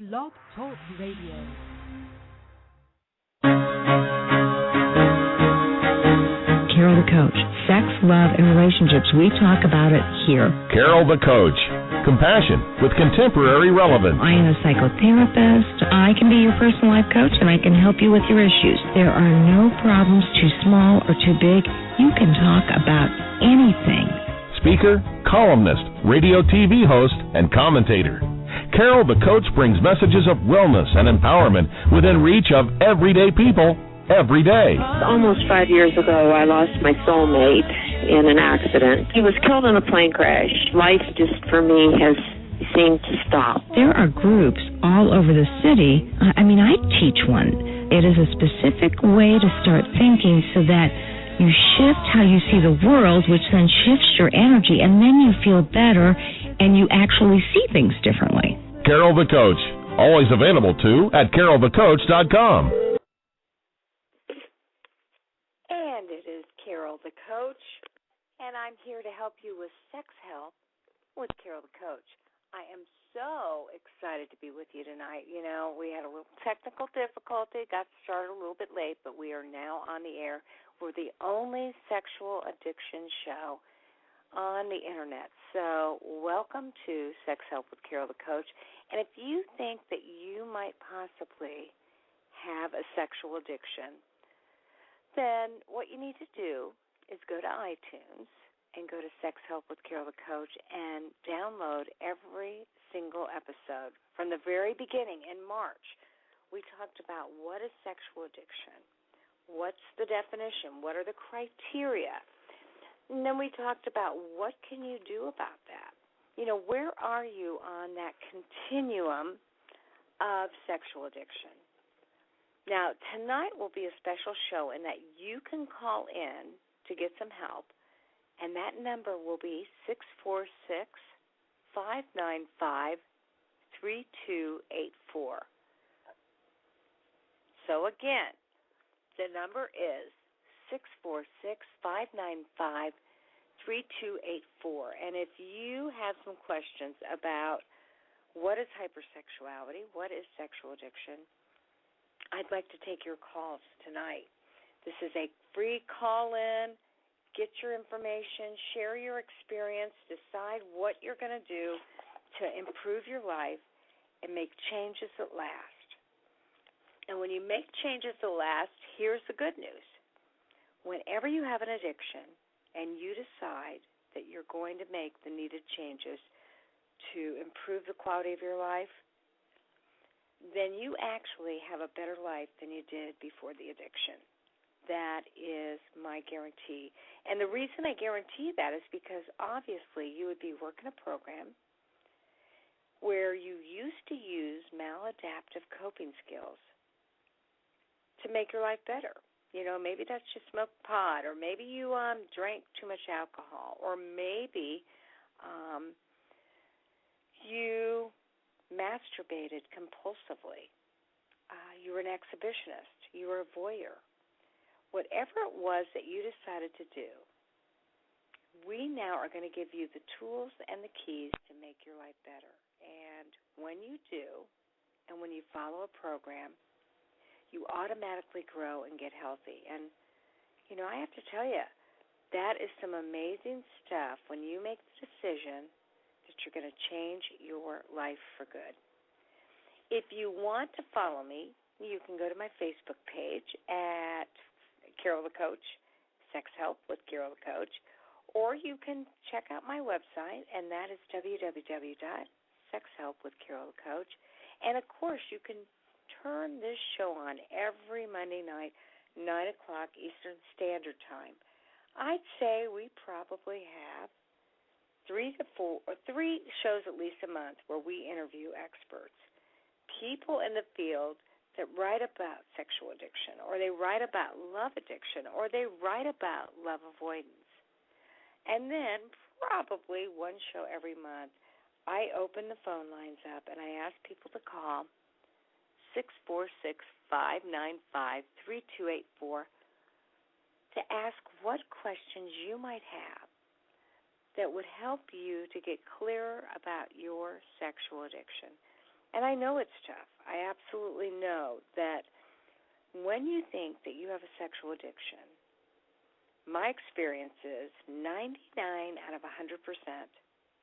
Blog Talk Radio. Carol the Coach. Sex, love, and relationships. We talk about it here. Carol the Coach. Compassion with contemporary relevance. I am a psychotherapist. I can be your personal life coach, and I can help you with your issues. There are no problems too small or too big. You can talk about anything. Speaker, columnist, radio TV host, and commentator. Carol the Coach brings messages of wellness and empowerment within reach of everyday people every day. Almost 5 years ago, I lost my soulmate in an accident. He was killed in a plane crash. Life just, for me, has seemed to stop. There are groups all over the city. I teach one. It is a specific way to start thinking so that you shift how you see the world, which then shifts your energy, and then you feel better and you actually see things differently. Carol the Coach, always available too at carolthecoach.com. And it is Carol the Coach, and I'm here to help you with sex help with Carol the Coach. I am so excited to be with you tonight. You know, we had a little technical difficulty, got started a little bit late, but we are now on the air. We're the only sexual addiction show on the internet. So welcome to Sex Help with Carol the Coach. And if you think that you might possibly have a sexual addiction, then what you need to do is go to iTunes and go to Sex Help with Carol the Coach and download every single episode. From the very beginning in March, we talked about what is sexual addiction, what's the definition, what are the criteria. And then we talked about what can you do about that. You know, where are you on that continuum of sexual addiction? Now, tonight will be a special show in that you can call in to get some help, and that number will be 646-595-3284. So again, the number is 646-595-3284. And if you have some questions about what is hypersexuality, what is sexual addiction, I'd like to take your calls tonight. This is a free call-in. Get your information, share your experience, decide what you're going to do to improve your life and make changes that last. And when you make changes that last, here's the good news. Whenever you have an addiction and you decide that you're going to make the needed changes to improve the quality of your life, then you actually have a better life than you did before the addiction. That is my guarantee. And the reason I guarantee that is because obviously you would be working a program where you used to use maladaptive coping skills to make your life better. You know, maybe that's you smoked pot, or maybe you drank too much alcohol, or maybe you masturbated compulsively. You were an exhibitionist. You were a voyeur. Whatever it was that you decided to do, we now are going to give you the tools and the keys to make your life better. And when you do, and when you follow a program, you automatically grow and get healthy. And, you know, I have to tell you, that is some amazing stuff when you make the decision that you're going to change your life for good. If you want to follow me, you can go to my Facebook page at Carol the Coach, Sex Help with Carol the Coach, or you can check out my website, and that is www.sexhelpwithcarolthecoach. And, of course, you can turn this show on every Monday night, 9 o'clock Eastern Standard Time. I'd say we probably have 3 shows at least a month where we interview experts, people in the field that write about sexual addiction, or they write about love addiction, or they write about love avoidance. And then probably one show every month, I open the phone lines up and I ask people to call 646-595-3284 to ask what questions you might have that would help you to get clearer about your sexual addiction. And I know it's tough. I absolutely know that when you think that you have a sexual addiction, my experience is 99 out of 100%,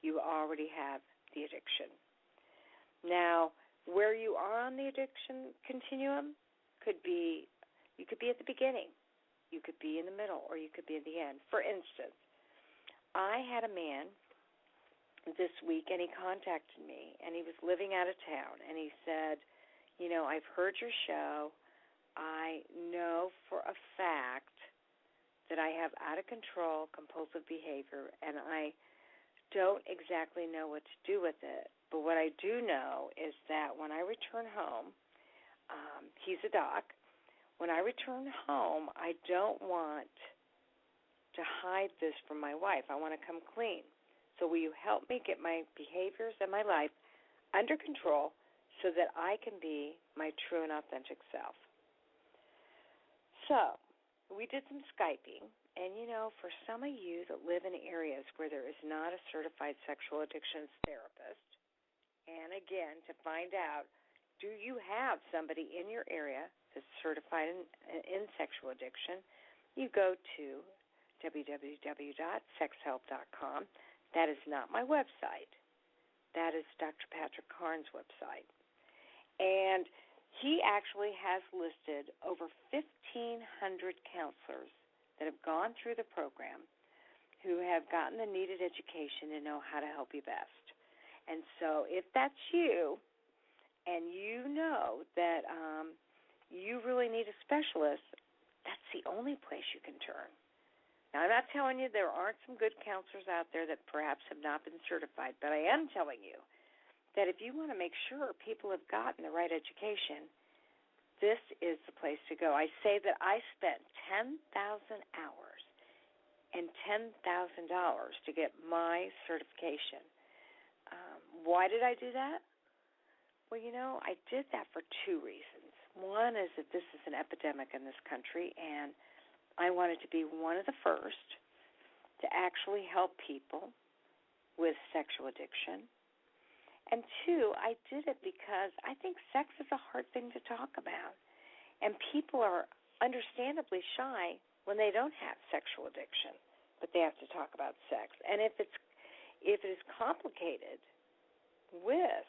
you already have the addiction. Now, where you are on the addiction continuum could be, you could be at the beginning, you could be in the middle, or you could be at the end. For instance, I had a man this week, and he contacted me, and he was living out of town, and he said, I've heard your show. I know for a fact that I have out-of-control compulsive behavior, and I don't exactly know what to do with it. But what I do know is that when I return home, he's a doc. When I return home, I don't want to hide this from my wife. I want to come clean. So will you help me get my behaviors and my life under control so that I can be my true and authentic self? So we did some Skyping, and, for some of you that live in areas where there is not a certified sexual addictions therapist, and again, to find out, do you have somebody in your area that's certified in sexual addiction, you go to www.sexhelp.com. That is not my website. That is Dr. Patrick Carnes' website. And he actually has listed over 1,500 counselors that have gone through the program who have gotten the needed education to know how to help you best. And so if that's you and you know that you really need a specialist, that's the only place you can turn. Now, I'm not telling you there aren't some good counselors out there that perhaps have not been certified, but I am telling you that if you want to make sure people have gotten the right education, this is the place to go. I say that I spent 10,000 hours and $10,000 to get my certification. Why did I do that? Well, I did that for two reasons. One is that this is an epidemic in this country, and I wanted to be one of the first to actually help people with sexual addiction. And two, I did it because I think sex is a hard thing to talk about. And people are understandably shy when they don't have sexual addiction, but they have to talk about sex. And if it is complicated with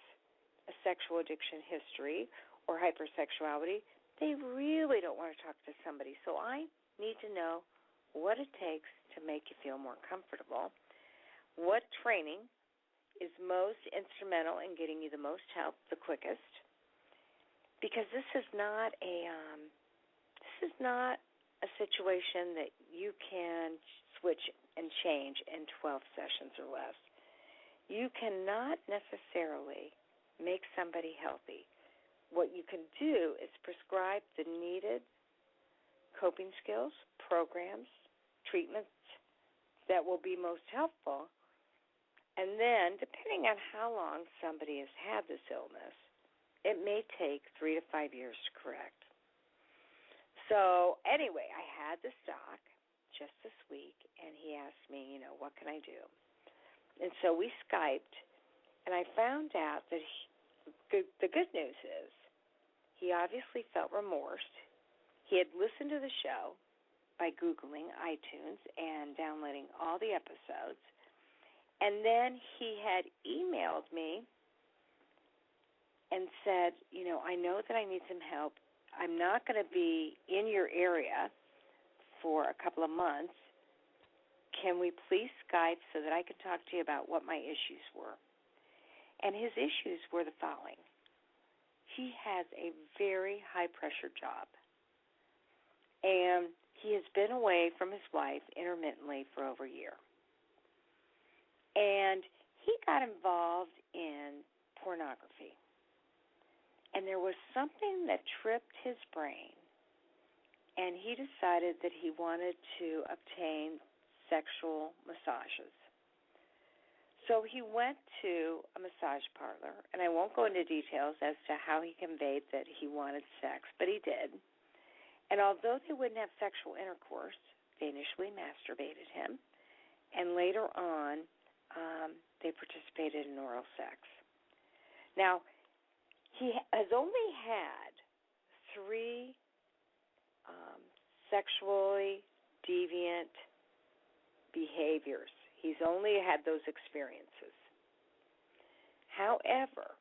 a sexual addiction history or hypersexuality, they really don't want to talk to somebody. So I need to know what it takes to make you feel more comfortable, what training is most instrumental in getting you the most help the quickest, because this is not a situation that you can switch and change in 12 sessions or less. You cannot necessarily make somebody healthy. What you can do is prescribe the needed coping skills, programs, treatments that will be most helpful. And then, depending on how long somebody has had this illness, it may take 3 to 5 years to correct. So, anyway, I had this doc just this week, and he asked me, what can I do? And so we Skyped, and I found out that the good news is he obviously felt remorse. He had listened to the show by Googling iTunes and downloading all the episodes. And then he had emailed me and said, I know that I need some help. I'm not going to be in your area for a couple of months. Can we please Skype so that I can talk to you about what my issues were? And his issues were the following. He has a very high-pressure job, and he has been away from his wife intermittently for over a year. And he got involved in pornography. And there was something that tripped his brain, and he decided that he wanted to obtain sexual massages. So he went to a massage parlor, and I won't go into details as to how he conveyed that he wanted sex, but he did. And although they wouldn't have sexual intercourse, they initially masturbated him, and later on, they participated in oral sex. Now, he has only had 3 sexually deviant behaviors. He's only had those experiences. However,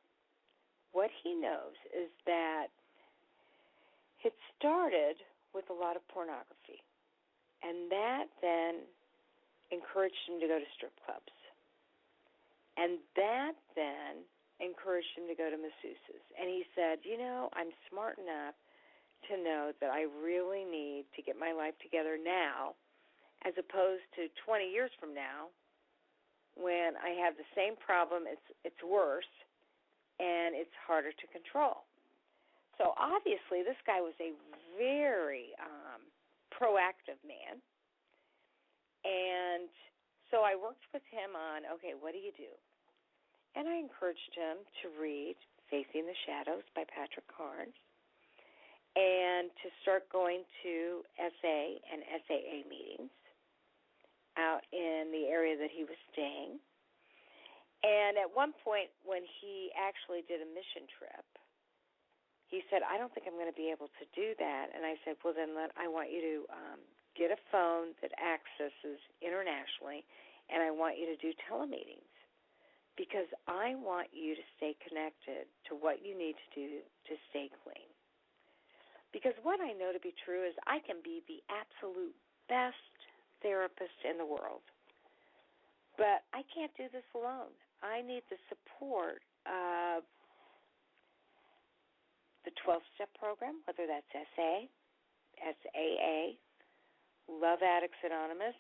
what he knows is that it started with a lot of pornography, and that then encouraged him to go to strip clubs, and that then encouraged him to go to masseuses. And he said, I'm smart enough to know that I really need to get my life together now, as opposed to 20 years from now, when I have the same problem, it's worse, and it's harder to control. So obviously this guy was a very proactive man. And so I worked with him on, okay, what do you do? And I encouraged him to read Facing the Shadows by Patrick Carnes and to start going to SA and SAA meetings out in the area that he was staying. And at one point when he actually did a mission trip, he said, I don't think I'm going to be able to do that. And I said, well, then I want you to get a phone that accesses internationally, and I want you to do telemeetings, because I want you to stay connected to what you need to do to stay clean. Because what I know to be true is I can be the absolute best therapist in the world, but I can't do this alone. I need the support of the 12-step program, whether that's SA, SAA, Love Addicts Anonymous,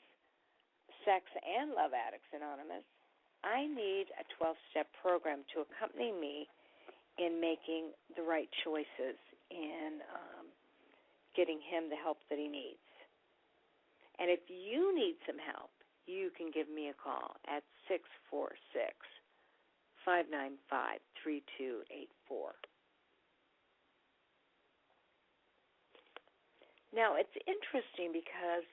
Sex and Love Addicts Anonymous. I need a 12-step program to accompany me in making the right choices in getting him the help that he needs. And if you need some help, you can give me a call at 646-595-3284. Now, it's interesting because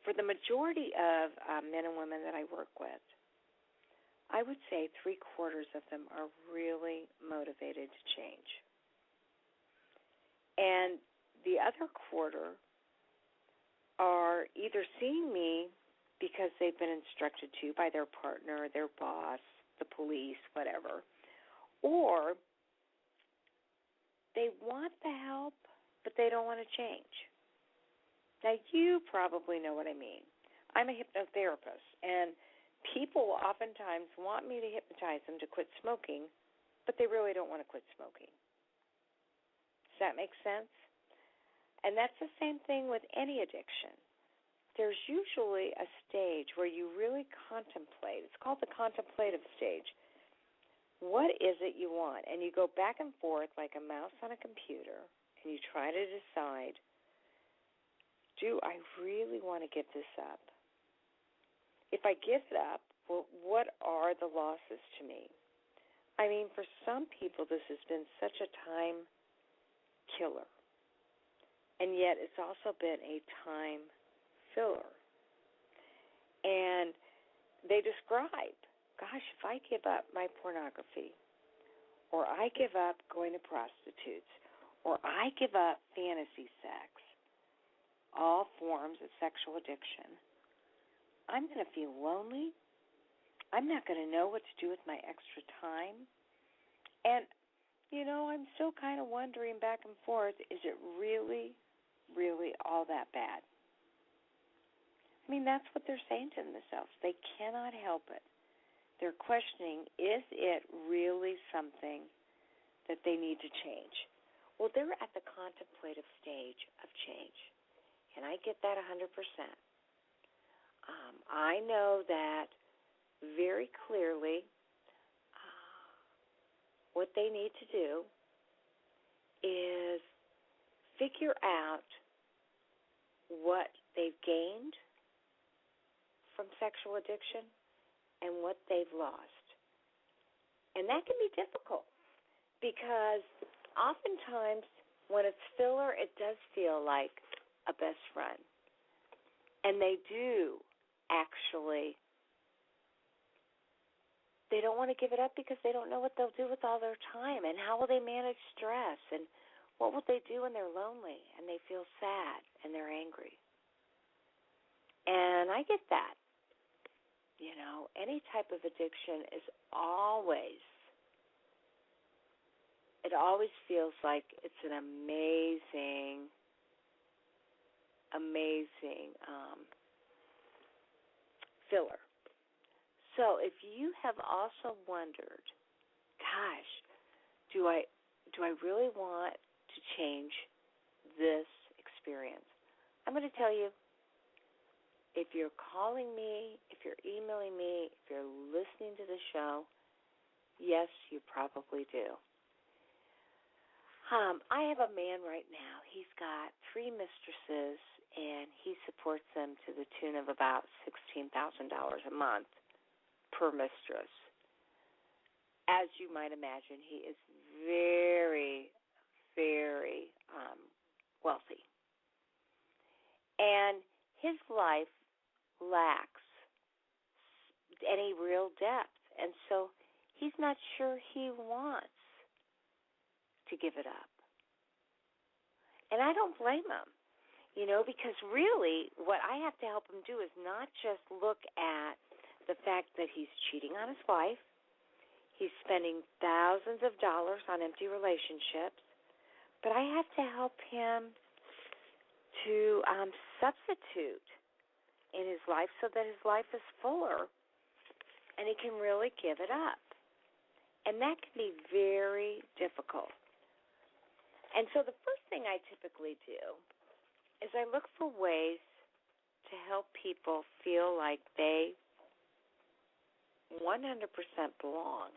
for the majority of men and women that I work with, I would say 3/4 of them are really motivated to change. And the other quarter are either seeing me because they've been instructed to by their partner, their boss, the police, whatever, or they want the help, but they don't want to change. Now, you probably know what I mean. I'm a hypnotherapist, and people oftentimes want me to hypnotize them to quit smoking, but they really don't want to quit smoking. Does that make sense? And that's the same thing with any addiction. There's usually a stage where you really contemplate. It's called the contemplative stage. What is it you want? And you go back and forth like a mouse on a computer, and you try to decide, do I really want to give this up? If I give it up, well, what are the losses to me? I mean, for some people, this has been such a time killer. And yet it's also been a time filler. And they describe, gosh, if I give up my pornography, or I give up going to prostitutes, or I give up fantasy sex, all forms of sexual addiction, I'm going to feel lonely. I'm not going to know what to do with my extra time. And, I'm still kind of wondering back and forth, is it really, really all that bad? I mean, that's what they're saying to themselves. They cannot help it. They're questioning, is it really something that they need to change? Well, they're at the contemplative stage of change, and I get that 100%. I know that very clearly what they need to do is figure out what they've gained from sexual addiction and what they've lost. And that can be difficult because oftentimes when it's filler, it does feel like a best friend. And they do actually they don't want to give it up because they don't know what they'll do with all their time, and how will they manage stress, and what will they do when they're lonely and they feel sad and they're angry. And I get that. You know, any type of addiction is always, it always feels like it's an amazing filler. So if you have also wondered, gosh, do I really want to change this experience? I'm going to tell you, if you're calling me, if you're emailing me, if you're listening to the show, yes, you probably do. I have a man right now. He's got 3 mistresses, and he supports them to the tune of about $16,000 a month per mistress. As you might imagine, he is very, very wealthy. And his life lacks any real depth, and so he's not sure he wants to give it up. And I don't blame him, you know, because really what I have to help him do is not just look at the fact that he's cheating on his wife, he's spending thousands of dollars on empty relationships, but I have to help him to substitute in his life so that his life is fuller and he can really give it up. And that can be very difficult. And so the first thing I typically do is I look for ways to help people feel like they 100% belong.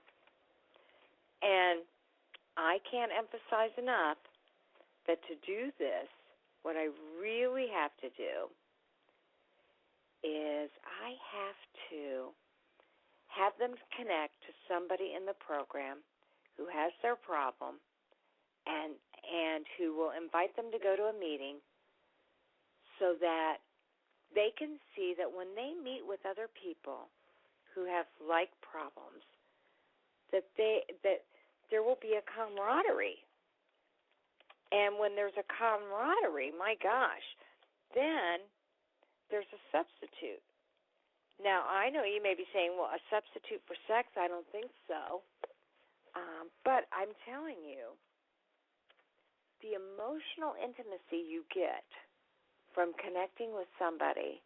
And I can't emphasize enough that to do this, what I really have to do is I have to have them connect to somebody in the program who has their problem and who will invite them to go to a meeting so that they can see that when they meet with other people who have like problems, that there will be a camaraderie. And when there's a camaraderie, my gosh, then there's a substitute. Now, I know you may be saying, well, a substitute for sex? I don't think so. But I'm telling you, the emotional intimacy you get from connecting with somebody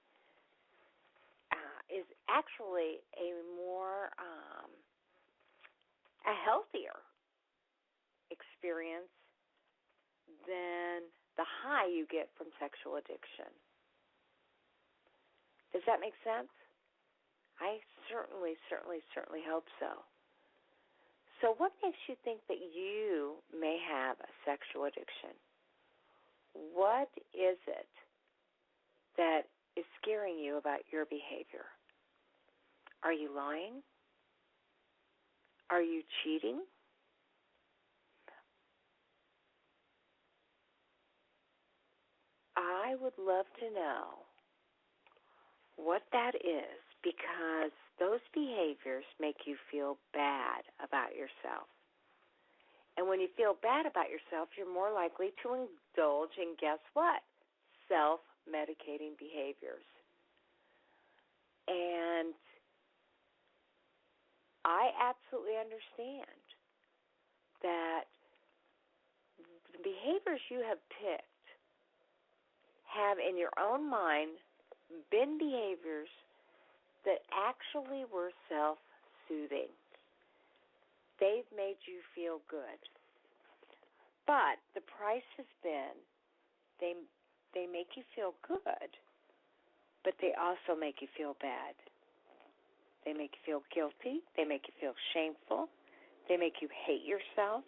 is actually a healthier experience than the high you get from sexual addiction. Does that make sense? I certainly hope so. So what makes you think that you may have a sexual addiction? What is it that is scaring you about your behavior? Are you lying? Are you cheating? I would love to know what that is, because those behaviors make you feel bad about yourself. And when you feel bad about yourself, you're more likely to indulge in, guess what? Self-medicating behaviors. And I absolutely understand that the behaviors you have picked have in your own mind been behaviors that actually were self-soothing. They've made you feel good. But the price has been they make you feel good, but they also make you feel bad. They make you feel guilty. They make you feel shameful. They make you hate yourself.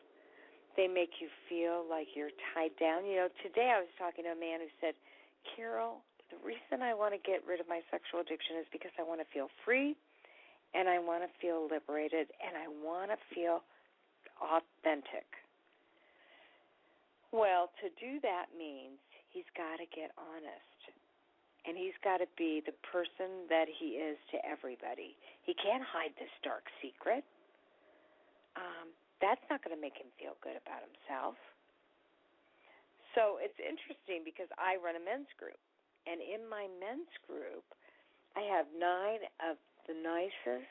They make you feel like you're tied down. You know, today I was talking to a man who said, Carol, the reason I want to get rid of my sexual addiction is because I want to feel free, and I want to feel liberated, and I want to feel authentic. Well, to do that means he's got to get honest. and he's got to be the person that he is to everybody. He can't hide this dark secret. That's not going to make him feel good about himself. So it's interesting because I run a men's group, and in my men's group, I have 9 of the nicest,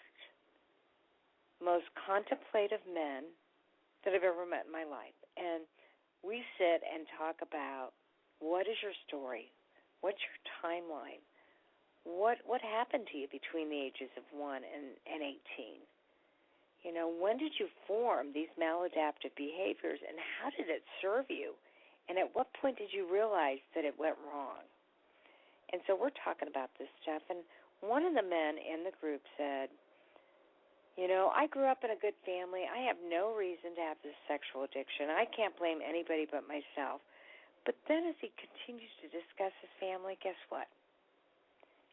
most contemplative men that I've ever met in my life. And we sit and talk about, what is your story? What's your timeline? What happened to you between the ages of 1 and 18? You know, when did you form these maladaptive behaviors, and how did it serve you? And at what point did you realize that it went wrong? And so we're talking about this stuff, and one of the men in the group said, you know, I grew up in a good family. I have no reason to have this sexual addiction. I can't blame anybody but myself. But then as he continues to discuss his family, guess what?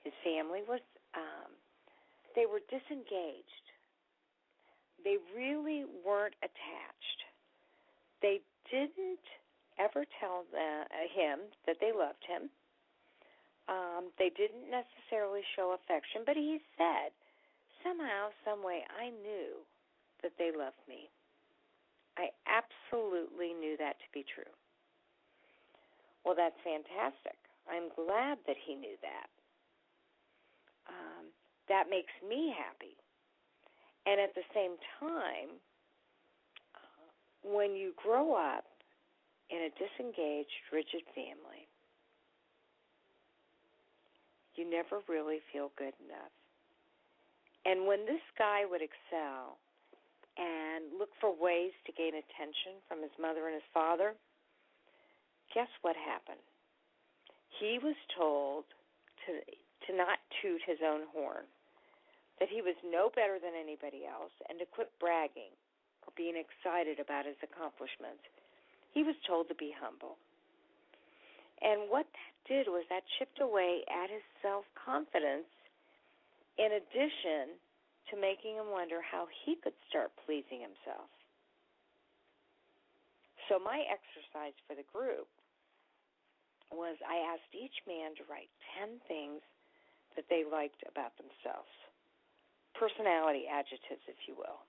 His family was, they were disengaged. They really weren't attached. They didn't ever tell him that they loved him. They didn't necessarily show affection, but he said, somehow, some way, I knew that they loved me. I absolutely knew that to be true. Well, that's fantastic. I'm glad that he knew that. That makes me happy. And at the same time, when you grow up in a disengaged, rigid family, you never really feel good enough. And when this guy would excel and look for ways to gain attention from his mother and his father, guess what happened? He was told to not toot his own horn, that he was no better than anybody else, and to quit bragging or being excited about his accomplishments. He was told to be humble. And what that did was that chipped away at his self-confidence, in addition to making him wonder how he could start pleasing himself. So my exercise for the group was I asked each man to write 10 things that they liked about themselves. Personality adjectives, if you will.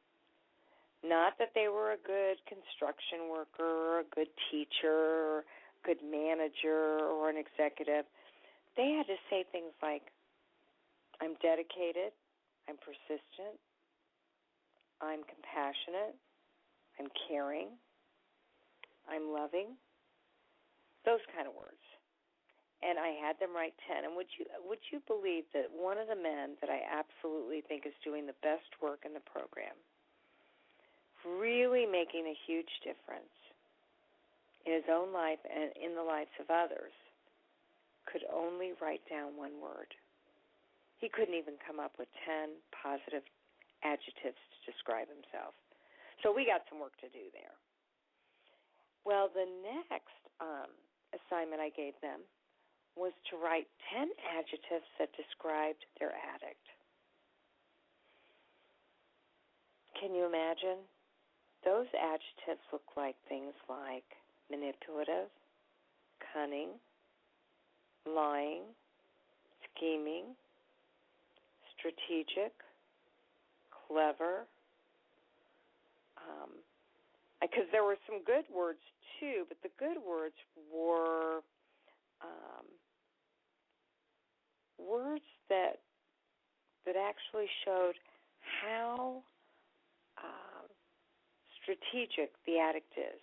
Not that they were a good construction worker or a good teacher or a good manager or an executive. They had to say things like, I'm dedicated, I'm persistent, I'm compassionate, I'm caring, I'm loving, those kind of words. And I had them write 10. And would you believe that one of the men that I absolutely think is doing the best work in the program, really making a huge difference in his own life and in the lives of others, could only write down one word. He couldn't even come up with 10 positive adjectives to describe himself. So we got some work to do there. Well, the next assignment I gave them was to write 10 adjectives that described their addict. Can you imagine? Those adjectives look like things like manipulative, cunning, lying, scheming, strategic, clever. Because there were some good words too, but the good words were words that actually showed how strategic the addict is.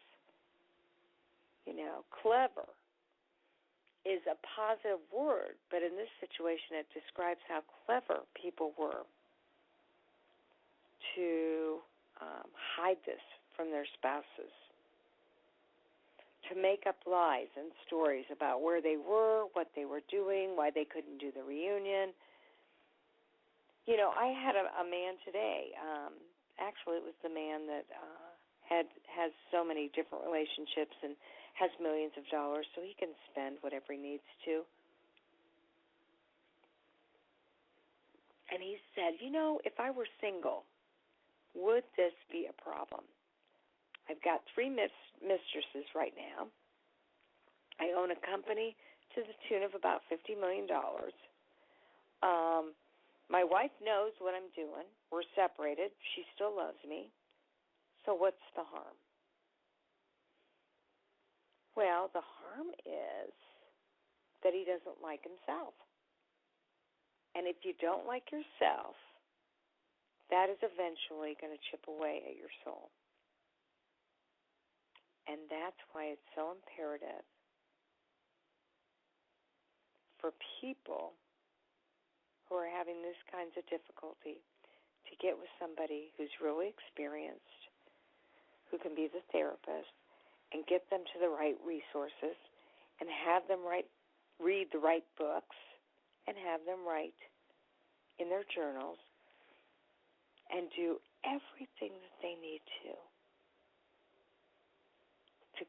You know, clever is a positive word, but in this situation it describes how clever people were to hide this from their spouses, to make up lies and stories about where they were, what they were doing, why they couldn't do the reunion. You know, I had a man today, actually it was the man that has so many different relationships and has millions of dollars, so he can spend whatever he needs to. And he said, you know, if I were single, would this be a problem? I've got 3 mistresses right now. I own a company to the tune of about $50 million. My wife knows what I'm doing. We're separated. She still loves me. So what's the harm? Well, the harm is that he doesn't like himself. And if you don't like yourself, that is eventually going to chip away at your soul. And that's why it's so imperative for people who are having this kinds of difficulty to get with somebody who's really experienced, who can be the therapist, and get them to the right resources and have them read the right books and have them write in their journals and do everything that they need to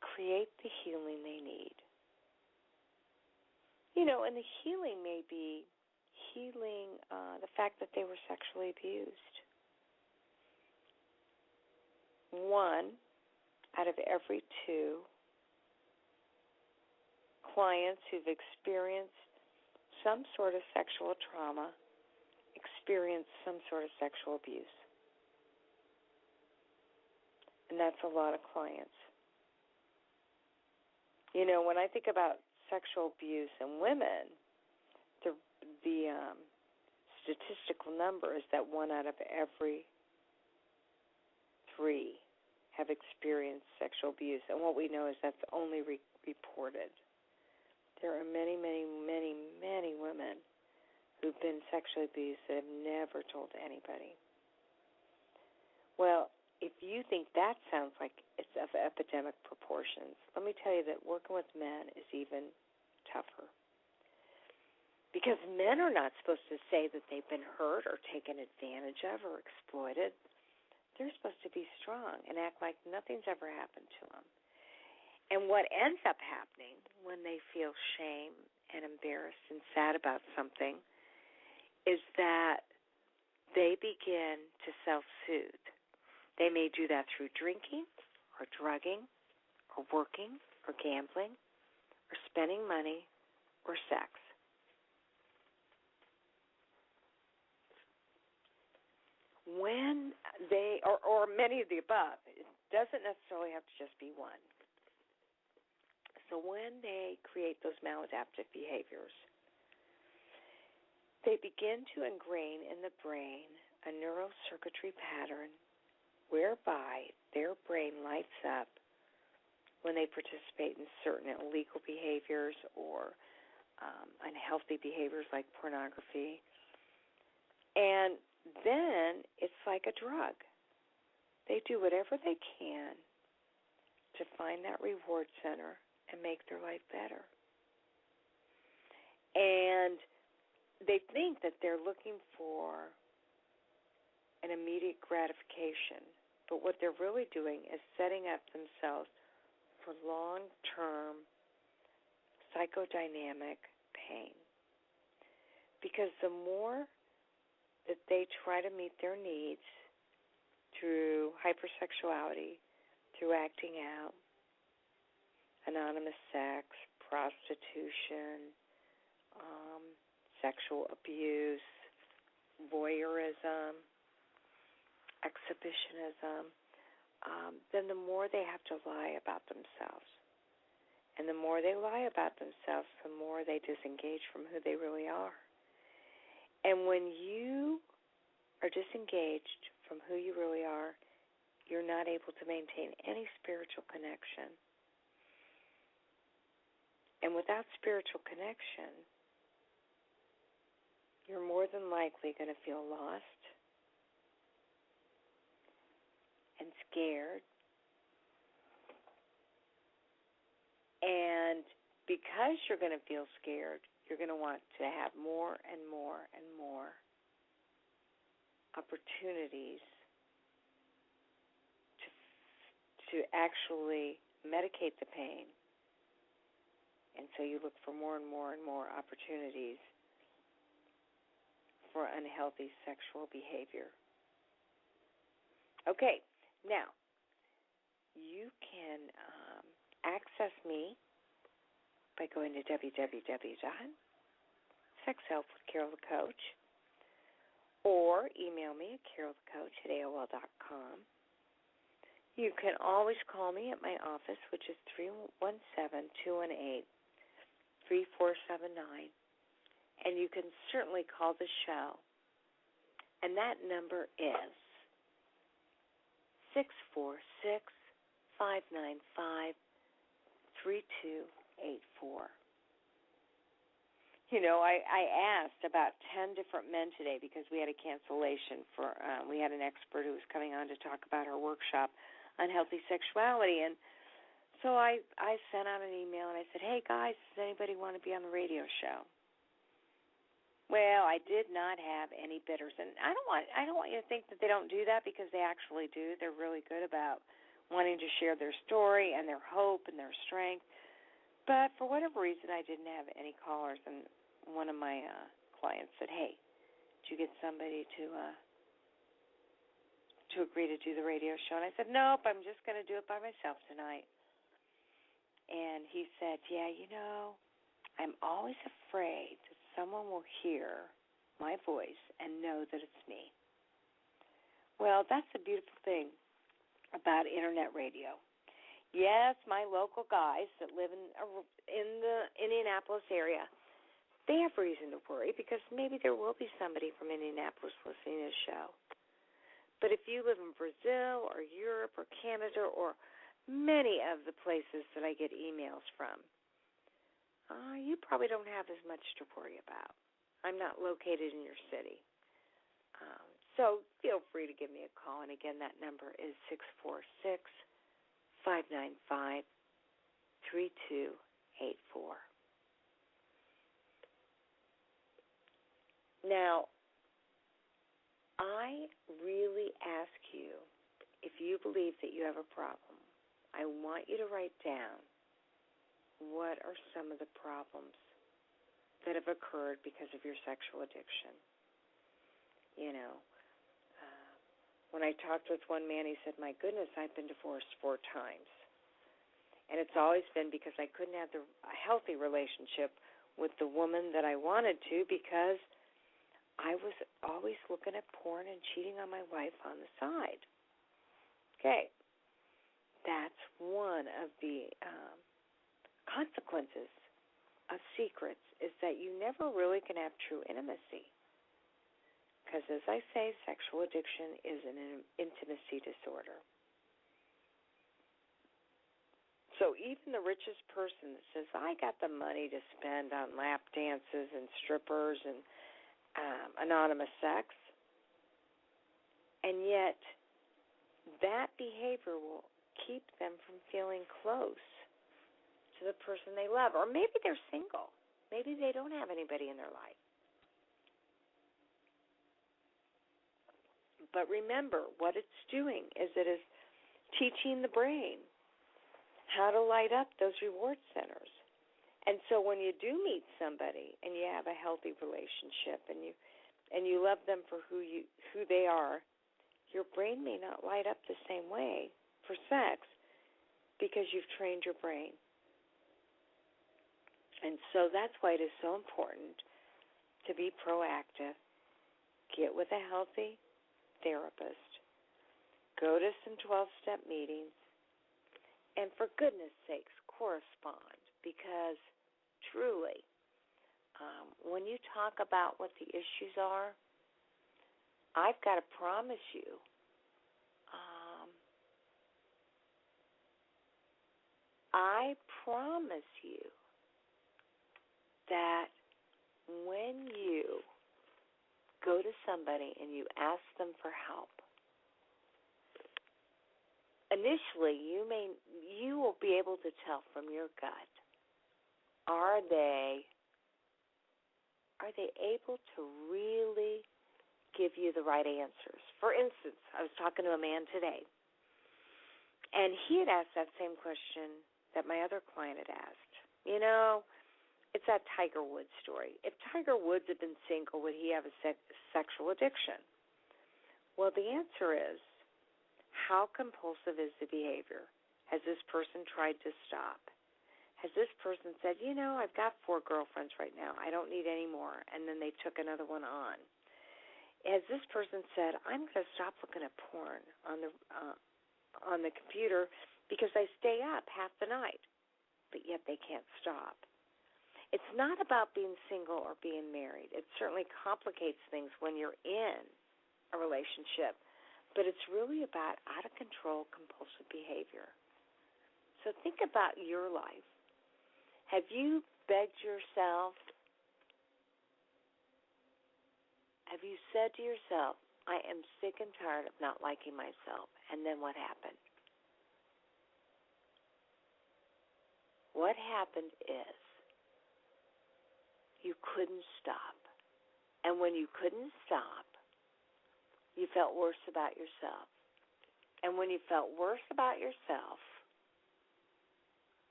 create the healing they need. You know, and the healing may be healing the fact that they were sexually abused. 1 out of every 2 clients who've experienced some sort of sexual trauma experience some sort of sexual abuse. And that's a lot of clients. You know, when I think about sexual abuse in women, the statistical number is that 1 out of every 3 have experienced sexual abuse. And what we know is that's only reported. There are many, many, many, many women who've been sexually abused that have never told anybody. Well, if you think that sounds like it's of epidemic proportions, let me tell you that working with men is even tougher. Because men are not supposed to say that they've been hurt or taken advantage of or exploited. They're supposed to be strong and act like nothing's ever happened to them. And what ends up happening when they feel shame and embarrassed and sad about something is that they begin to self-soothe. They may do that through drinking or drugging or working or gambling or spending money or sex. When they, or many of the above, it doesn't necessarily have to just be one. So when they create those maladaptive behaviors, they begin to ingrain in the brain a neurocircuitry pattern whereby their brain lights up when they participate in certain illegal behaviors or unhealthy behaviors like pornography. And then it's like a drug. They do whatever they can to find that reward center and make their life better. And they think that they're looking for an immediate gratification, but what they're really doing is setting up themselves for long-term psychodynamic pain. Because the more that they try to meet their needs through hypersexuality, through acting out, anonymous sex, prostitution, sexual abuse, voyeurism, exhibitionism, then the more they have to lie about themselves. And the more they lie about themselves, the more they disengage from who they really are. And when you are disengaged from who you really are, you're not able to maintain any spiritual connection. And without spiritual connection, you're more than likely going to feel lost and scared. And because you're going to feel scared, you're going to want to have more and more and more opportunities to actually medicate the pain. And so you look for more and more and more opportunities for unhealthy sexual behavior. Okay, now, you can access me by by going to www.sexhelpwithcarolthecoach or email me at carolthecoach@aol.com. You can always call me at my office, which is 317-218-3479, and you can certainly call the show. And that number is 646-595-3284. You know, I asked about 10 different men today because we had a cancellation for, we had an expert who was coming on to talk about her workshop on healthy sexuality. And so I sent out an email and I said, hey, guys, does anybody want to be on the radio show? Well, I did not have any bidders. And I don't want you to think that they don't do that, because they actually do. They're really good about wanting to share their story and their hope and their strength. But for whatever reason, I didn't have any callers, and one of my clients said, hey, did you get somebody to agree to do the radio show? And I said, nope, I'm just going to do it by myself tonight. And he said, yeah, you know, I'm always afraid that someone will hear my voice and know that it's me. Well, that's the beautiful thing about Internet radio. Yes, my local guys that live in the Indianapolis area, they have reason to worry, because maybe there will be somebody from Indianapolis listening to the show. But if you live in Brazil or Europe or Canada or many of the places that I get emails from, you probably don't have as much to worry about. I'm not located in your city. So feel free to give me a call. And again, that number is 646-595-3284. Now, I really ask you, if you believe that you have a problem, I want you to write down what are some of the problems that have occurred because of your sexual addiction. You know, when I talked with one man, he said, my goodness, I've been divorced 4 times. And it's always been because I couldn't have a healthy relationship with the woman that I wanted to, because I was always looking at porn and cheating on my wife on the side. Okay. That's one of the consequences of secrets, is that you never really can have true intimacy. Because, as I say, sexual addiction is an intimacy disorder. So even the richest person that says, I got the money to spend on lap dances and strippers and anonymous sex, and yet that behavior will keep them from feeling close to the person they love. Or maybe they're single. Maybe they don't have anybody in their life. But remember, what it's doing is it is teaching the brain how to light up those reward centers. And so when you do meet somebody and you have a healthy relationship and you love them for who they are, your brain may not light up the same way for sex, because you've trained your brain. And so that's why it is so important to be proactive. Get with a healthy therapist. Go to some 12-step meetings. And for goodness sakes, correspond, because truly, when you talk about what the issues are, I've got to promise you, I promise you that when you go to somebody and you ask them for help, initially you will be able to tell from your gut, are they able to really give you the right answers? For instance, I was talking to a man today, and he had asked that same question that my other client had asked. You know, it's that Tiger Woods story. If Tiger Woods had been single, would he have a sexual addiction? Well, the answer is, how compulsive is the behavior? Has this person tried to stop? Has this person said, I've got 4 girlfriends right now. I don't need any more. And then they took another one on. Has this person said, I'm going to stop looking at porn on the computer because I stay up half the night, but yet they can't stop. It's not about being single or being married. It certainly complicates things when you're in a relationship, but it's really about out-of-control compulsive behavior. So think about your life. Have you begged yourself? Have you said to yourself, I am sick and tired of not liking myself? And then what happened? What happened is you couldn't stop. And when you couldn't stop, you felt worse about yourself. And when you felt worse about yourself,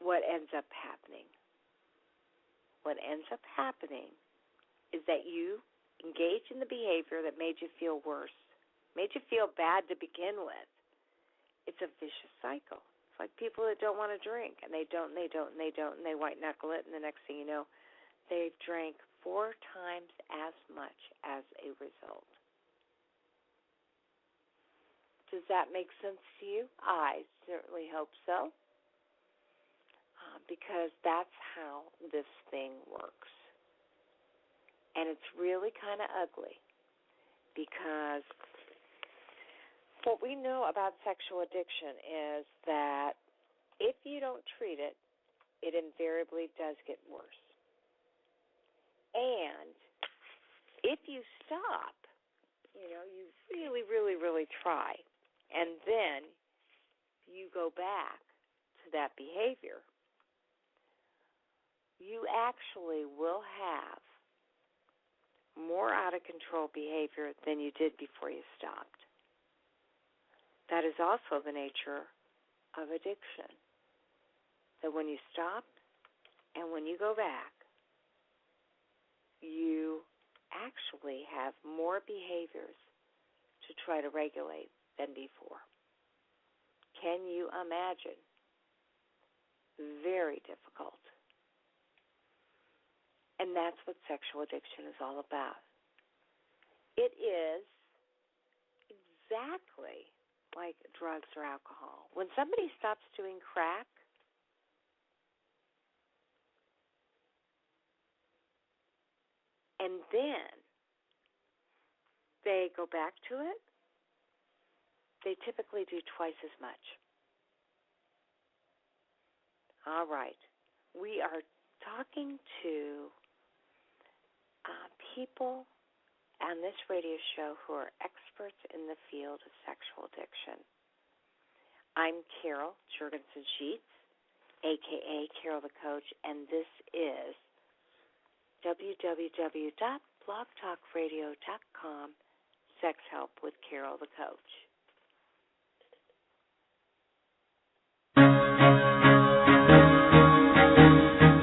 what ends up happening? What ends up happening is that you engage in the behavior that made you feel worse, made you feel bad to begin with. It's a vicious cycle. It's like people that don't want to drink, and they don't, and they white-knuckle it, and the next thing you know, they've drank 4 times as much as a result. Does that make sense to you? I certainly hope so. Because that's how this thing works. And it's really kind of ugly because what we know about sexual addiction is that if you don't treat it, it invariably does get worse. And if you stop, you really, really, really try, and then you go back to that behavior, you actually will have more out-of-control behavior than you did before you stopped. That is also the nature of addiction, that when you stop and when you go back, you actually have more behaviors to try to regulate than before. Can you imagine? Very difficult. And that's what sexual addiction is all about. It is exactly like drugs or alcohol. When somebody stops doing crack, and then they go back to it, they typically do twice as much. All right. We are talking to people on this radio show who are experts in the field of sexual addiction. I'm Carol Jurgensen-Sheets, a.k.a. Carol the Coach, and this is www.blogtalkradio.com, Sex Help with Carol the Coach.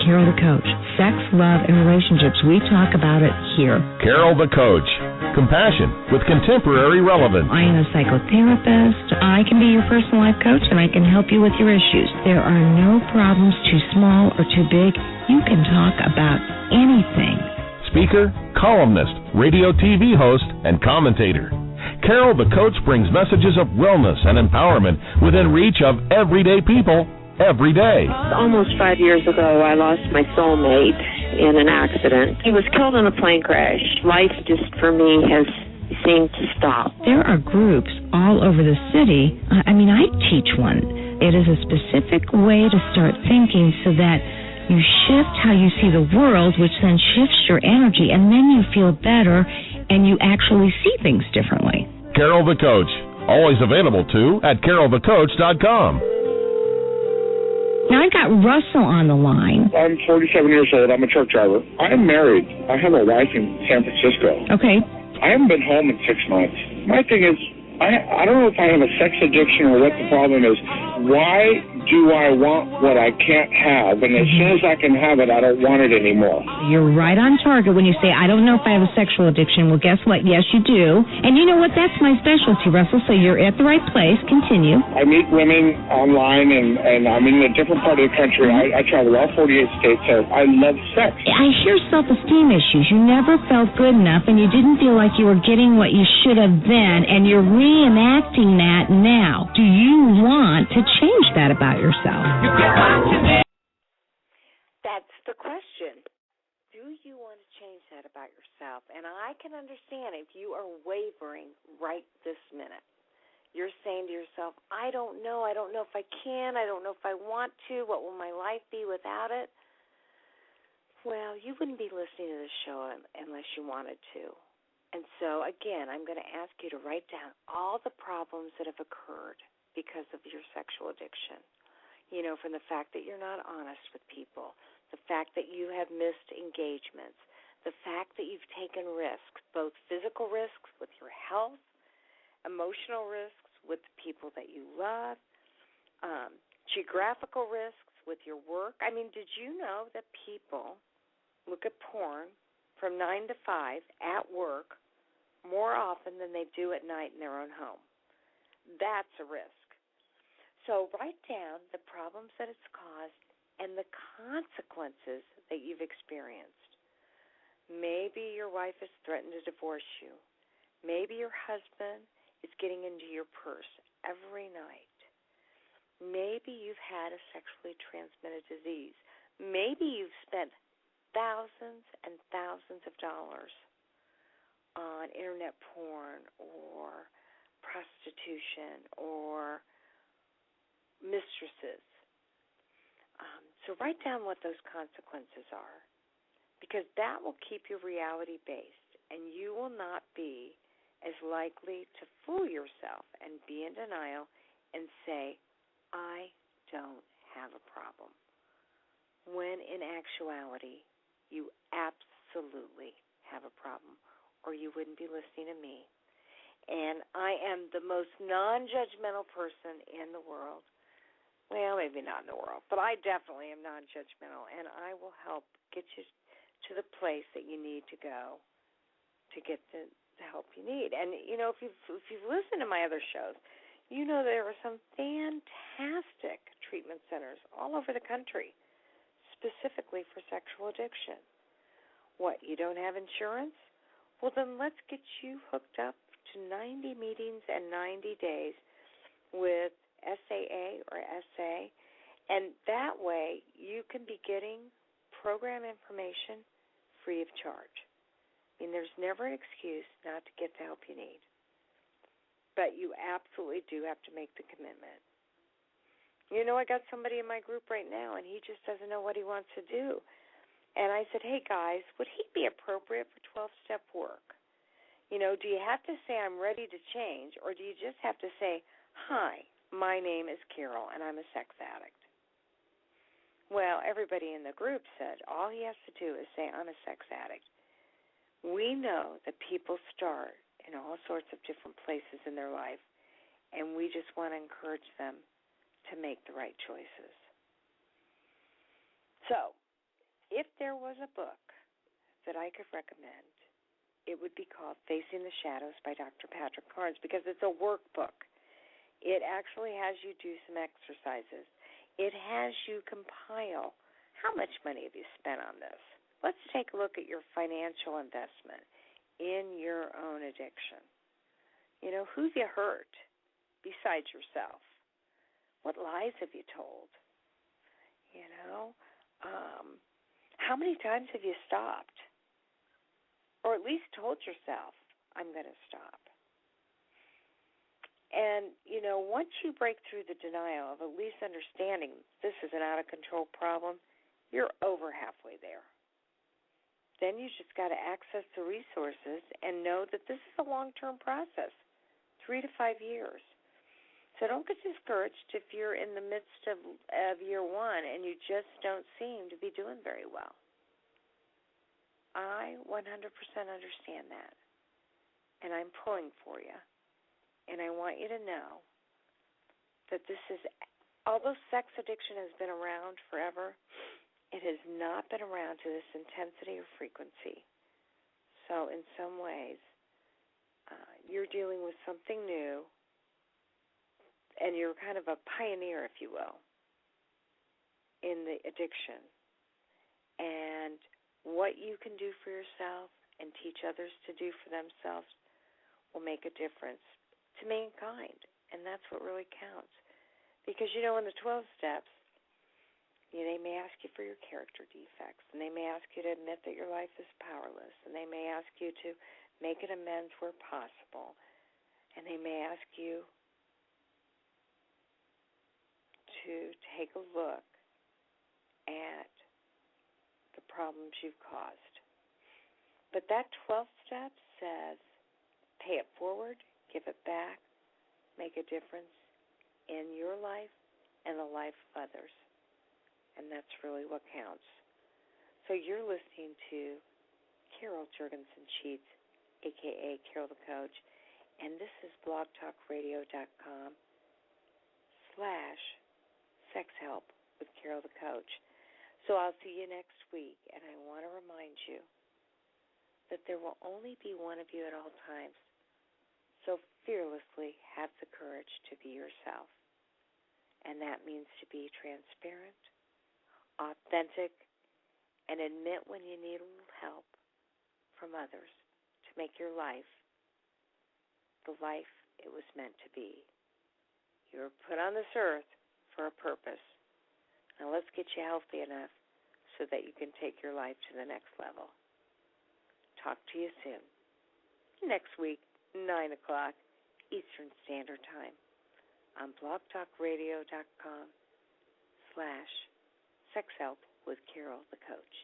Carol the Coach. Sex, love, and relationships. We talk about it here. Carol the Coach. Compassion with contemporary relevance. I am a psychotherapist. I can be your personal life coach, and I can help you with your issues. There are no problems too small or too big. You can talk about anything. Speaker, columnist, radio TV host, and commentator. Carol the Coach brings messages of wellness and empowerment within reach of everyday people every day. Almost 5 years ago, I lost my soulmate in an accident. He was killed in a plane crash. Life just, for me, has seemed to stop. There are groups all over the city. I teach one. It is a specific way to start thinking so that you shift how you see the world, which then shifts your energy, and then you feel better, and you actually see things differently. Carol the Coach. Always available, too, at carolthecoach.com. Now, I got Russell on the line. I'm 47 years old. I'm a truck driver. I am married. I have a wife in San Francisco. Okay. I haven't been home in 6 months. My thing is, I don't know if I have a sex addiction or what the problem is, why do I want what I can't have? And as soon as I can have it, I don't want it anymore. You're right on target when you say, I don't know if I have a sexual addiction. Well, guess what? Yes, you do. And you know what? That's my specialty, Russell, so you're at the right place. Continue. I meet women online, and I'm in a different part of the country. I travel all 48 states, so I love sex. I hear self-esteem issues. You never felt good enough, and you didn't feel like you were getting what you should have then, and you're reenacting that now. Do you want to change that about yourself? That's the question. Do you want to change that about yourself? And I can understand if you are wavering right this minute. You're saying to yourself, I don't know if I can, I don't know if I want to, what will my life be without it? Well, you wouldn't be listening to this show unless you wanted to. And so, again, I'm going to ask you to write down all the problems that have occurred because of your sexual addiction. You know, from the fact that you're not honest with people, the fact that you have missed engagements, the fact that you've taken risks, both physical risks with your health, emotional risks with the people that you love, geographical risks with your work. I mean, did you know that people look at porn from 9 to 5 at work more often than they do at night in their own home? That's a risk. So write down the problems that it's caused and the consequences that you've experienced. Maybe your wife has threatened to divorce you. Maybe your husband is getting into your purse every night. Maybe you've had a sexually transmitted disease. Maybe you've spent thousands and thousands of dollars on internet porn or prostitution or mistresses. So write down what those consequences are, because that will keep you reality-based, and you will not be as likely to fool yourself and be in denial and say, I don't have a problem, when in actuality you absolutely have a problem, or you wouldn't be listening to me. And I am the most non-judgmental person in the world. Well, maybe not in the world, but I definitely am non-judgmental, and I will help get you to the place that you need to go to get the help you need. And, you know, if you've listened to my other shows, you know there are some fantastic treatment centers all over the country, specifically for sexual addiction. What, you don't have insurance? Well, then let's get you hooked up to 90 meetings and 90 days with SAA or SA, and that way you can be getting program information free of charge. I mean, there's never an excuse not to get the help you need, but you absolutely do have to make the commitment. You know, I got somebody in my group right now, and he just doesn't know what he wants to do. And I said, hey, guys, would he be appropriate for 12-step work? You know, do you have to say I'm ready to change, or do you just have to say, hi, my name is Carol, and I'm a sex addict? Well, everybody in the group said all he has to do is say, I'm a sex addict. We know that people start in all sorts of different places in their life, and we just want to encourage them to make the right choices. So, if there was a book that I could recommend, it would be called Facing the Shadows by Dr. Patrick Carnes, because it's a workbook. It actually has you do some exercises. It has you compile how much money have you spent on this. Let's take a look at your financial investment in your own addiction. You know, who've you hurt besides yourself? What lies have you told? You know, how many times have you stopped? Or at least told yourself, I'm going to stop. And, you know, once you break through the denial of at least understanding this is an out-of-control problem, you're over halfway there. Then you just got to access the resources and know that this is a long-term process, 3 to 5 years. So don't get discouraged if you're in the midst of year one and you just don't seem to be doing very well. I 100% understand that, and I'm pulling for you. And I want you to know that this is although sex addiction has been around forever, it has not been around to this intensity or frequency. So in some ways, you're dealing with something new, and you're kind of a pioneer, if you will, in the addiction. And what you can do for yourself and teach others to do for themselves will make a difference to mankind, and that's what really counts. Because, in the 12 steps, they may ask you for your character defects, and they may ask you to admit that your life is powerless, and they may ask you to make an amends where possible, and they may ask you to take a look at the problems you've caused. But that 12th step says, pay it forward, give it back, make a difference in your life and the life of others. And that's really what counts. So you're listening to Carol Jurgensen-Sheets, a.k.a. Carol the Coach, and this is blogtalkradio.com/sexhelp with Carol the Coach. So I'll see you next week, and I want to remind you that there will only be one of you at all times. So fearlessly have the courage to be yourself. And that means to be transparent, authentic, and admit when you need a little help from others to make your life the life it was meant to be. You were put on this earth for a purpose. Now let's get you healthy enough so that you can take your life to the next level. Talk to you soon. Next week, 9 o'clock Eastern Standard Time on blogtalkradio.com/sexhelp with Carol the Coach.